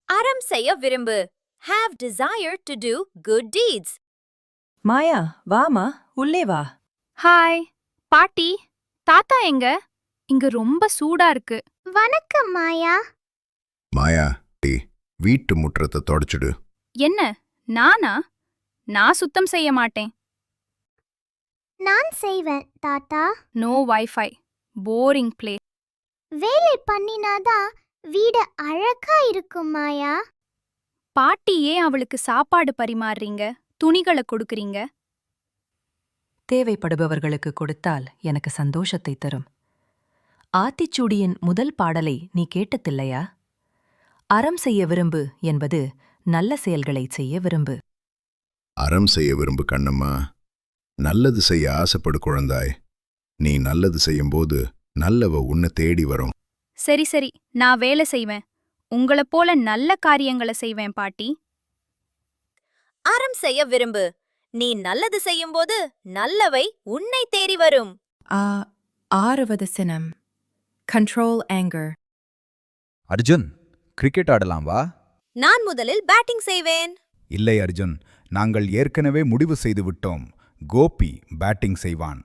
அறம் செய்ய விரும்பு. Have desire to do good deeds. மாயா வாமா, உள்ளே வா. ஹாய் பாட்டி, தாத்தா எங்க? இங்க ரொம்ப சூடா இருக்கு. வணக்கம் மாயா. மாயா, வீட்டு முற்றத்தை தொடச்சிடு. என்ன நானா? நான் சுத்தம் செய்ய மாட்டேன். நான் செய்வேன் தாத்தா. No wifi, boring play. வேலை பண்ணினாதான் வீடு அழகா இருக்கும் மாயா. பாட்டி ஏன் அவளுக்கு சாப்பாடு பரிமாறுறீங்க, துணிகளை கொடுக்கறீங்க? தேவைப்படுபவர்களுக்கு கொடுத்தால் எனக்கு சந்தோஷத்தை தரும். ஆத்திச்சூடியின் முதல் பாடலை நீ கேட்டதில்லையா? அறம் செய்ய விரும்பு என்பது நல்ல செயல்களைச் செய்ய விரும்பு. அறம் செய்ய விரும்பு கண்ணம்மா. நல்லது செய்ய ஆசைப்படு குழந்தாய். நீ நல்லது செய்யும்போது நல்லவ உன்னை தேடி வரும். சரி சரி, நான் வேலை செய்வேன். உங்களைப் போல நல்ல காரியங்களை செய்வேன் பாட்டி. அறம் செய்ய விரும்பு. நீ நல்லது செய்யும்போது நல்லவை உன்னை தேடி வரும். ஆறுவது சினம். Control anchor. அர்ஜுன், கிரிக்கெட் ஆடலாம் வா. நான் முதலில் பேட்டிங் செய்வேன். இல்லை அர்ஜுன், நாங்கள் ஏற்கனவே முடிவு செய்து விட்டோம். கோபி பேட்டிங் செய்வான்.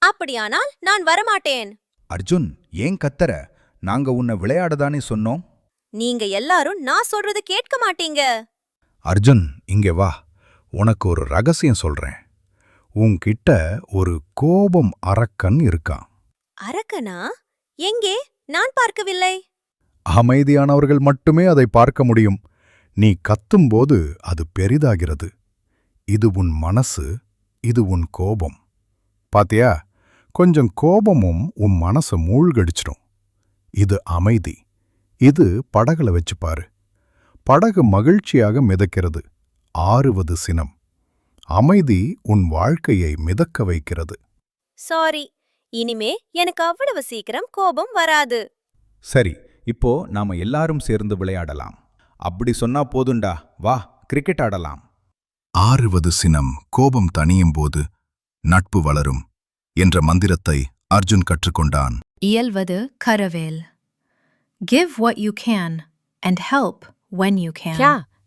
அப்படியானால் நான் வரமாட்டேன். அர்ஜுன், ஏன் கத்தற? நாங்க உன்னை விளையாடதானே சொன்னோம். நீங்க எல்லாரும் நான் சொல்றது கேட்க மாட்டீங்க. அர்ஜுன், இங்கே வா. உனக்கு ஒரு ரகசியம் சொல்றேன். உன்கிட்ட ஒரு கோபம் அரக்கன் இருக்கான். அரக்கனா? எங்கே? நான் பார்க்கவில்லை. அமைதியானவர்கள் மட்டுமே அதை பார்க்க முடியும். நீ கத்தும்போது அது பெரிதாகிறது. இது உன் மனசு, இது உன் கோபம். பாத்தியா? கொஞ்சம் கோபமும் உன் மனசை மூழ்கடிச்சிடும். இது அமைதி. இது படகுல வச்சு பாரு. படகு மகிழ்ச்சியாக மிதக்கிறது. ஆறுவது சினம். அமைதி உன் வாழ்க்கையை மிதக்க வைக்கிறது. சாரி, இனிமே எனக்கு அவ்வளவு சீக்கிரம் கோபம் வராது. சரி, இப்போ நாம எல்லாரும் சேர்ந்து விளையாடலாம். அப்படி சொன்னா போதுண்டா. வா, கிரிக்கெட் ஆடலாம். ஆறுவது சினம். கோபம் தணியும் போது நட்பு வளரும் என்ற மந்திரத்தை Arjun கற்றுக்கொண்டான். இயல்வது கரவேல். Give what you can and help when you can.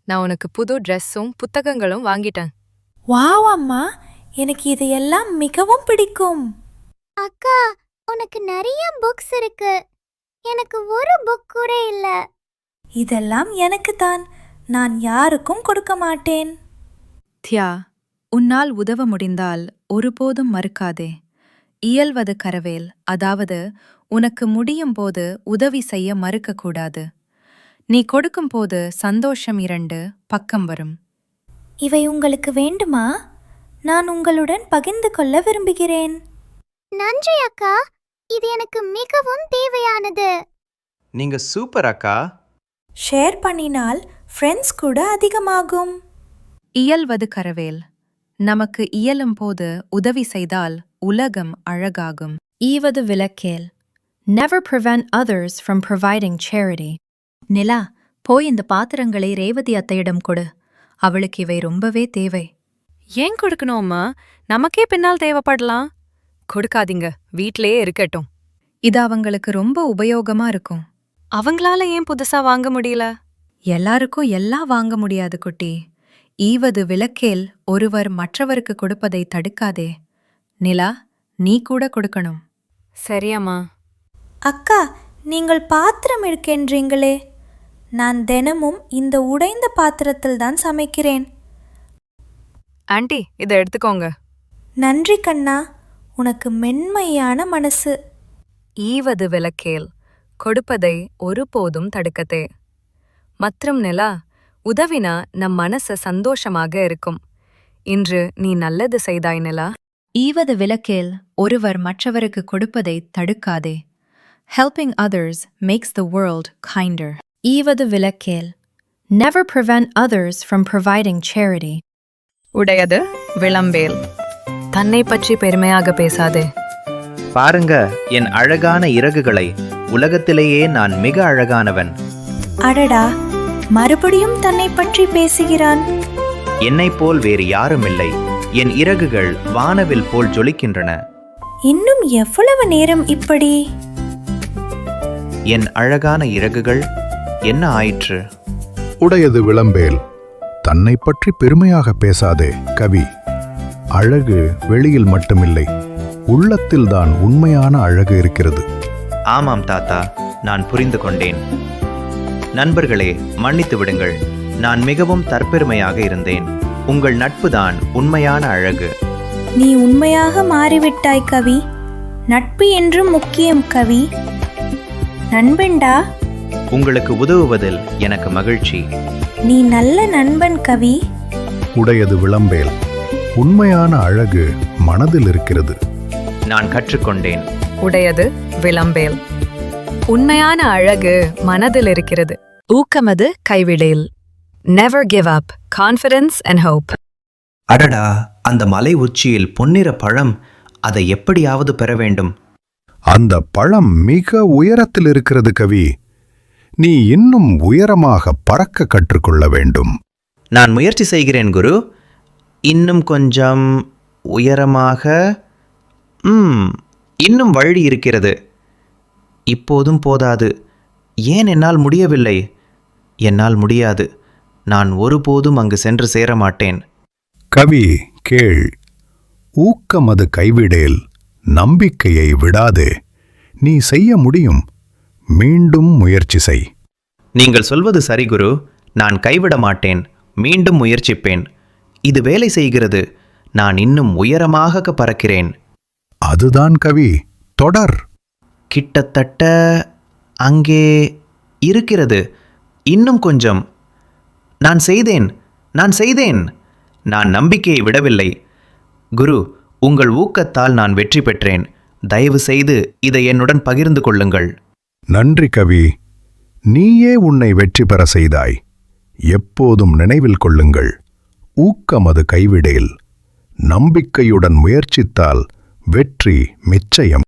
நான் உனக்கு புது ட்ரெஸ்ஸும் புத்தகங்களும் வாங்கிட்டேன். வாவ் அம்மா, எனக்கு இதையெல்லாம் மிகவும் பிடிக்கும். அக்கா, உனக்கு நிறைய புக்ஸ் இருக்கு. எனக்கு ஒரு புக் கூட இல்ல. இதெல்லாம் எனக்குத்தான். நான் யாருக்கும் கொடுக்க மாட்டேன். தியா, உன்னால் உதவ முடிந்தால் ஒருபோதும் மறுக்காதே. இயல்வது கரவேல், அதாவது உனக்கு முடியும் போது உதவி செய்ய மறுக்கக்கூடாது. நீ கொடுக்கும்போது சந்தோஷம் 2 பக்கம் வரும். இவை உங்களுக்கு வேண்டுமா? நான் உங்களுடன் பகிர்ந்து கொள்ள விரும்புகிறேன். நன்றி அக்கா, இது எனக்கு மிகவும் தேவையானது. நீங்க சூப்பர் அக்கா. ஷேர் பண்ணினால் ஃப்ரெண்ட்ஸ் கூட அதிகமாகும். இயல்வது கரவேல், நமக்கு இயலும் போது உதவி செய்தால் உலகம் அழகாகும். ஈவது விலக்கேல். Never prevent others from providing charity. நிலா, போய் இந்த பாத்திரங்களை ரேவதி அத்தையிடம் கொடு. அவளுக்கு இவை ரொம்பவே தேவை. ஏன் கொடுக்கணும்மா? நமக்கே பின்னால் தேவைப்படலாம். கொடுக்காதீங்க, வீட்லயே இருக்கட்டும். இது அவங்களுக்கு ரொம்ப உபயோகமா இருக்கும். அவங்களால ஏன் புதுசா வாங்க முடியல? எல்லாருக்கும் எல்லாம் வாங்க முடியாது குட்டி. ஈவது விலக்கேல், ஒருவர் மற்றவருக்கு கொடுப்பதை தடுக்காதே. நிலா, நீ கூட கொடுக்கணும். சரியம்மா. அக்கா, நீங்கள் பாத்திரம் இருக்கின்றீங்களே. நான் தினமும் இந்த உடைந்த பாத்திரத்தில் தான் சமைக்கிறேன். ஆண்டி, இதை எடுத்துக்கோங்க. நன்றி கண்ணா, உனக்கு மென்மையான மனசு. ஈவது விலக்கேல், கொடுப்பதை ஒருபோதும் தடுக்கத்தே. மற்றும் நிலா, உதவினா நம் மனசு சந்தோஷமாக இருக்கும். இன்று நீ நல்லது செய்தாய் நிலா. ஈவது விலக்கேல், ஒருவர் மற்றவருக்கு கொடுப்பதை தடுக்காதே. Helping others makes the world kinder. ஈவது விலக்கேல். Never prevent others from providing charity. உடையது விளம்பேல். தன்னை பற்றி பெருமையாக பேசாதே. பாருங்க என் அழகான இறகுகளை. உலகத்திலேயே நான் மிக அழகானவன். அடடா, மறுபடியும் தன்னை பற்றி பேசுகிறான். என்னைப் போல் வேறு யாருமில்லை. என் இறகுகள் வானவில் போல் ஜொலிக்கின்றன. இன்னும் எவ்வளவு நேரம் இப்படி? என் அழகான இறகுகள் என்ன ஆயிற்று? உடையது விளம்பேல். தன்னை பற்றி பெருமையாக பேசாதே கவி. அழகு வெளியில் மட்டுமில்லை, உள்ளத்தில்தான் உண்மையான அழகு இருக்கிறது. ஆமாம் தாத்தா, நான் புரிந்து கொண்டேன். நண்பர்களே, மன்னித்து விடுங்கள். நான் மிகவும் தற்பெருமையாக இருந்தேன். உங்கள் நட்புதான் உண்மையான அழகு. நீ உண்மையாக மாறிவிட்டாய் கவி. நட்பு என்றும் முக்கியம் கவி. நண்பன்டா. உங்களுக்கு உதவுவதில் எனக்கு மகிழ்ச்சி. நீ நல்ல நண்பன் கவி. உடையது விளம்பேல். உண்மையான அழகு மனதில் இருக்கிறது. நான் கற்றுக்கொண்டேன். உடையது விளம்பேல். உண்மையான அழகு மனதில் இருக்கிறது. ஊக்கமது கைவிடேல். Never give up. Confidence and hope. அடடா, அந்த மலை உச்சியில் பொன்னிற பழம். அதை எப்படியாவது பெற வேண்டும். அந்த பழம் மிக உயரத்தில் இருக்கிறது கவி. நீ இன்னும் உயரமாக பறக்க கற்றுக்கொள்ள வேண்டும். நான் முயற்சி செய்கிறேன் குரு. இன்னும் கொஞ்சம் உயரமாக. இன்னும் வழி இருக்கிறது. இப்போதும் போதாது. ஏன் என்னால் முடியவில்லை? என்னால் முடியாது. நான் ஒருபோதும் அங்கு சென்று சேரமாட்டேன். கவி கேள். ஊக்கமது கைவிடேல். நம்பிக்கையை விடாதே. நீ செய்ய முடியும். மீண்டும் முயற்சி செய். நீங்கள் சொல்வது சரி குரு. நான் கைவிட மாட்டேன். மீண்டும் முயற்சிப்பேன். இது வேலை செய்கிறது. நான் இன்னும் உயரமாக பறக்கிறேன். அதுதான் கவி. தொடர். கிட்டத்தட்ட அங்கே இருக்கிறது. இன்னும் கொஞ்சம். நான் செய்தேன். நான் நம்பிக்கையை விடவில்லை. குரு, உங்கள் ஊக்கத்தால் நான் வெற்றி பெற்றேன். தயவு செய்து இதை என்னுடன் பகிர்ந்து கொள்ளுங்கள். நன்றி கவி. நீயே உன்னை வெற்றி பெற செய்தாய். எப்போதும் நினைவில் கொள்ளுங்கள். ஊக்கமது கைவிடேல். நம்பிக்கையுடன் முயற்சித்தால் வெற்றி நிச்சயம்.